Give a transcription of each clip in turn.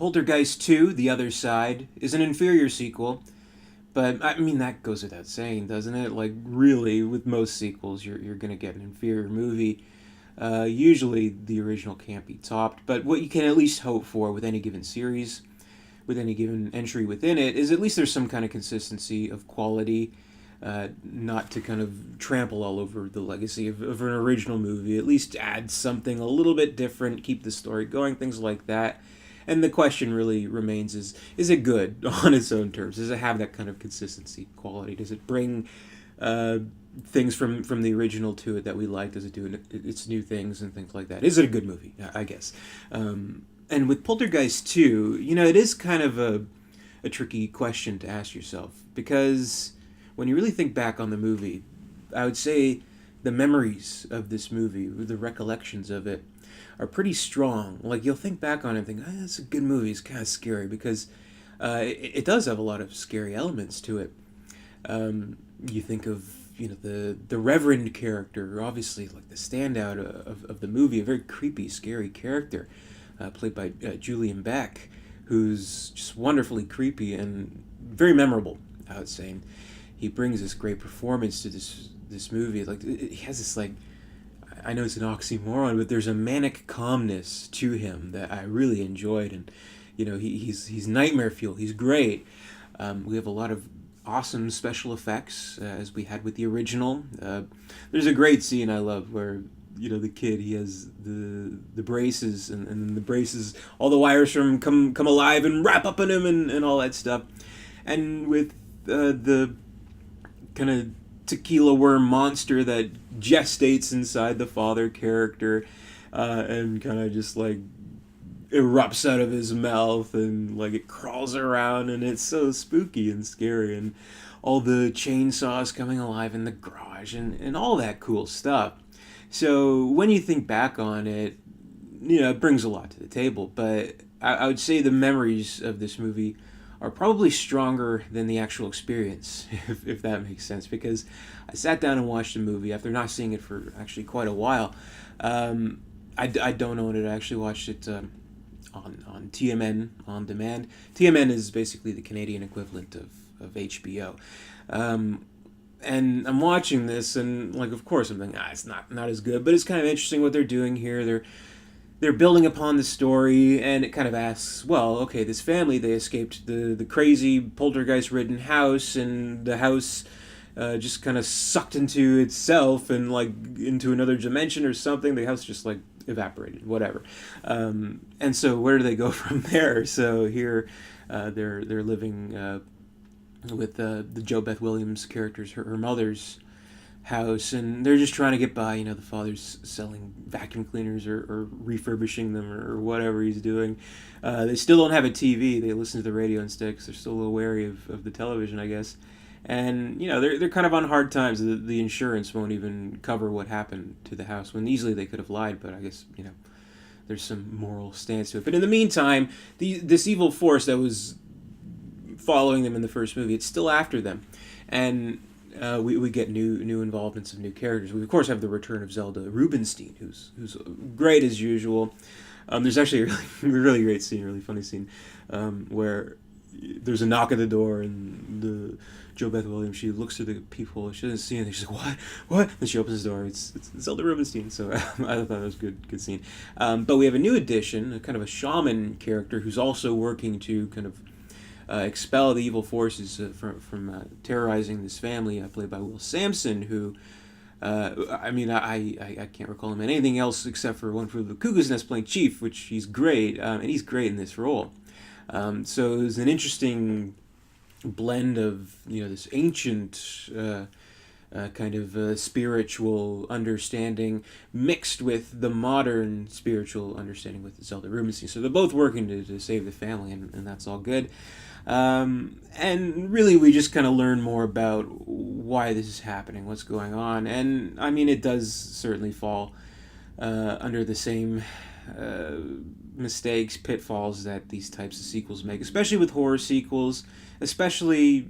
Poltergeist 2, The Other Side, is an inferior sequel, but I mean, that goes without saying, doesn't it? Like, really, with most sequels, you're going to get an inferior movie. Usually, the original can't be topped, but what you can at least hope for with any given series, with any given entry within it, is at least there's some kind of consistency of quality, not to kind of trample all over the legacy of an original movie. At least add something a little bit different, keep the story going, things like that. And the question really remains: is it good on its own terms? Does it have that kind of consistency, quality? Does it bring uh, things from the original to it that we like? Does it do its new things and things like that? Is it a good movie? I guess. And with Poltergeist 2, it is kind of a tricky question to ask yourself, because when you really think back on the movie, I would say the memories of this movie, the recollections of it, are pretty strong. Like, you'll think back on it and think, that's a good movie. It's kind of scary because it does have a lot of scary elements to it. You think of the Reverend character, obviously like the standout of the movie, a very creepy, scary character, played by Julian Beck, who's just wonderfully creepy and very memorable, I would say. And he brings this great performance to this movie. Like, he has this, like, I know it's an oxymoron, but there's a manic calmness to him that I really enjoyed. And he's nightmare fuel. He's great. We have a lot of awesome special effects, as we had with the original. There's a great scene I love where the kid, he has the braces, and the braces, all the wires from come alive and wrap up in him, and all that stuff. And with the kind of tequila worm monster that gestates inside the father character, and kind of just like erupts out of his mouth, and like it crawls around, and it's so spooky and scary, and all the chainsaws coming alive in the garage, and all that cool stuff. So when you think back on it, it brings a lot to the table. But I would say the memories of this movie are probably stronger than the actual experience, if that makes sense. Because I sat down and watched the movie after not seeing it for actually quite a while. I don't own it. I actually watched it on TMN on demand. TMN is basically the Canadian equivalent of HBO. And I'm watching this, and like, of course, I'm thinking, it's not as good, but it's kind of interesting what they're doing here. They're building upon the story, and it kind of asks, well, okay, this family, they escaped the crazy poltergeist-ridden house, and the house just kind of sucked into itself and like into another dimension or something. The house just like evaporated, whatever. And so where do they go from there? So here, they're living with the Jo Beth Williams character's her mother's house, and they're just trying to get by. The father's selling vacuum cleaners or refurbishing them or whatever he's doing. They still don't have a TV. They listen to the radio instead because they're still a little wary of the television, I guess. And they're kind of on hard times. The insurance won't even cover what happened to the house, when easily they could have lied, but I guess there's some moral stance to it. But in the meantime, this evil force that was following them in the first movie, it's still after them, and we get new involvements of new characters. We of course have the return of Zelda Rubinstein, who's great as usual. There's actually a really great scene, really funny scene, where there's a knock at the door, and the Jo Beth Williams, she looks through the peephole, she doesn't see anything, she's like, what? Then she opens the door, it's Zelda Rubinstein. So I thought that was a good scene. But we have a new addition, a kind of a shaman character who's also working to kind of expel the evil forces from terrorizing this family, played by Will Sampson, who, I can't recall him in anything else except for One Flew Over the Cuckoo's Nest playing Chief, which he's great, and he's great in this role. So it was an interesting blend of this ancient kind of spiritual understanding mixed with the modern spiritual understanding with Zelda Rubinstein. So they're both working to save the family, and that's all good. And really, we just kind of learn more about why this is happening, what's going on. And I mean, it does certainly fall under the same mistakes, pitfalls that these types of sequels make, especially with horror sequels, especially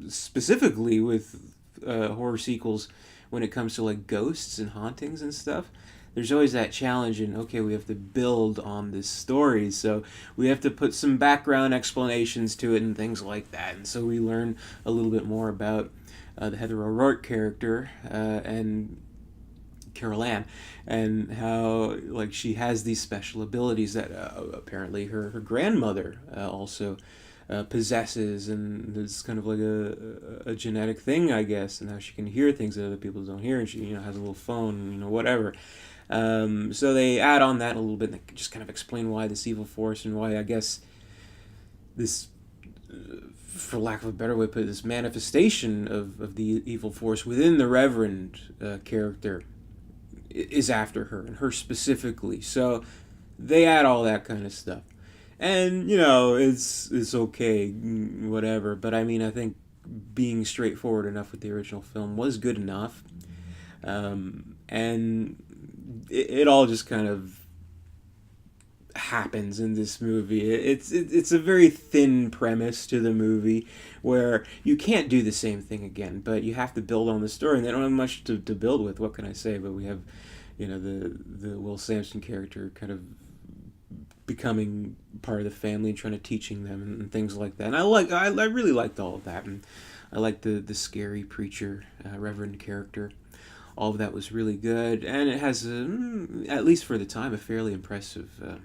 specifically with horror sequels when it comes to like ghosts and hauntings and stuff. there's always that challenge in, okay, we have to build on this story, so we have to put some background explanations to it and things like that. And so we learn a little bit more about the Heather O'Rourke character, and Carol Ann, and how like she has these special abilities that apparently her grandmother also possesses, and it's kind of like a genetic thing, I guess, and how she can hear things that other people don't hear, and she has a little phone, whatever. So they add on that a little bit, and they just kind of explain why this evil force, and why, I guess, this, for lack of a better way to put it, this manifestation of the evil force within the Reverend character is after her, and her specifically. So they add all that kind of stuff. And, it's okay, whatever. But I mean, I think being straightforward enough with the original film was good enough. And it all just kind of happens in this movie. It's a very thin premise to the movie, where you can't do the same thing again, but you have to build on the story, and they don't have much to build with. What can I say? But we have, the Will Sampson character kind of becoming part of the family and trying to teaching them and things like that. And I really liked all of that, and I liked the scary preacher Reverend character. All of that was really good, and it has at least for the time, a fairly impressive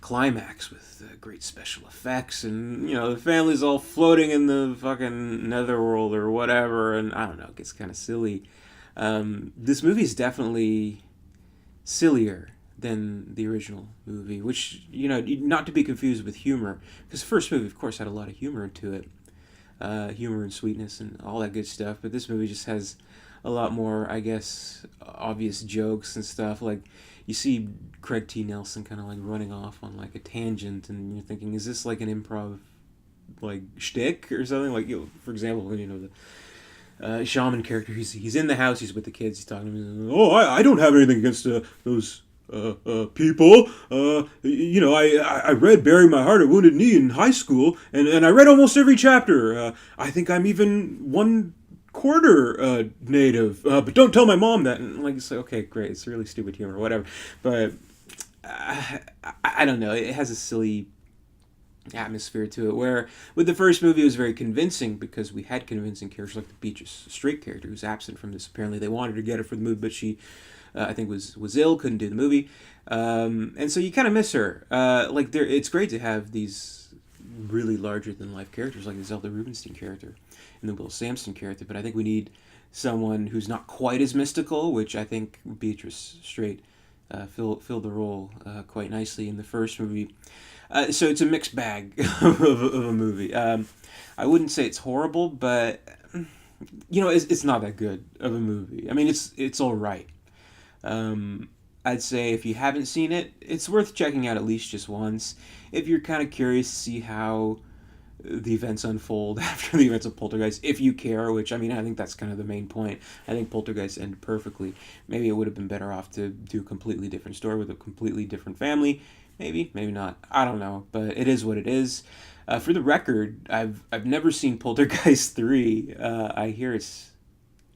climax with great special effects, and the family's all floating in the fucking netherworld or whatever, and I don't know, it gets kind of silly. This movie is definitely sillier than the original movie, which, not to be confused with humor, because the first movie, of course, had a lot of humor to it, humor and sweetness and all that good stuff, but this movie just has a lot more, I guess, obvious jokes and stuff. Like, you see Craig T. Nelson kind of like running off on like a tangent, and you're thinking, is this like an improv like shtick or something? Like, for example, the shaman character, he's in the house, he's with the kids, he's talking to them. Oh, I don't have anything against those people. I read Bury My Heart at Wounded Knee in high school, and I read almost every chapter. I think I'm even 1/4 native, but don't tell my mom that. And like, it's like, okay, great, it's really stupid humor, whatever. But I don't know, it has a silly atmosphere to it, where with the first movie it was very convincing, because we had convincing characters like the Beatrice Straight character, who's absent from this. Apparently they wanted to get her for the movie, but she I think was ill, couldn't do the movie, and so you kind of miss her. It's great to have these really larger than life characters like the Zelda Rubinstein character and the Will Sampson character, but I think we need someone who's not quite as mystical, which I think Beatrice Straight filled the role quite nicely in the first movie. So it's a mixed bag of a movie. I wouldn't say it's horrible, but it's not that good of a movie. I mean, it's all right. I'd say if you haven't seen it, it's worth checking out at least just once. If you're kind of curious to see how the events unfold after the events of Poltergeist, if you care, which, I mean, I think that's kind of the main point. I think Poltergeist ended perfectly. Maybe it would have been better off to do a completely different story with a completely different family. Maybe not. I don't know, but it is what it is. For the record, I've never seen Poltergeist 3. I hear it's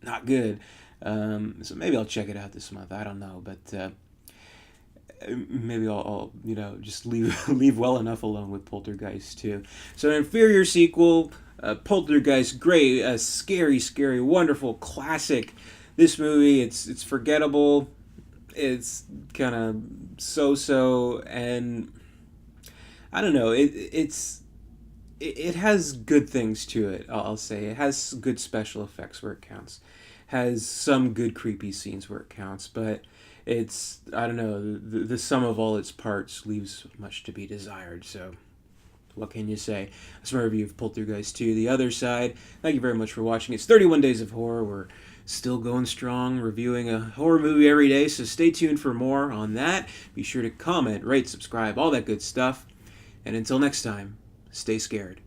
not good. So maybe I'll check it out this month. I don't know, but maybe I'll just leave well enough alone with Poltergeist 2. So an inferior sequel, Poltergeist, great, a scary, wonderful classic. This movie, it's forgettable. It's kind of so, and I don't know. It has good things to it. I'll say it has good special effects where it counts. Has some good creepy scenes where it counts, but it's, I don't know, the sum of all its parts leaves much to be desired. So what can you say? That's my review of Poltergeist 2, The Other Side. Thank you very much for watching. It's 31 Days of Horror. We're still going strong, reviewing a horror movie every day, so stay tuned for more on that. Be sure to comment, rate, subscribe, all that good stuff. And until next time, stay scared.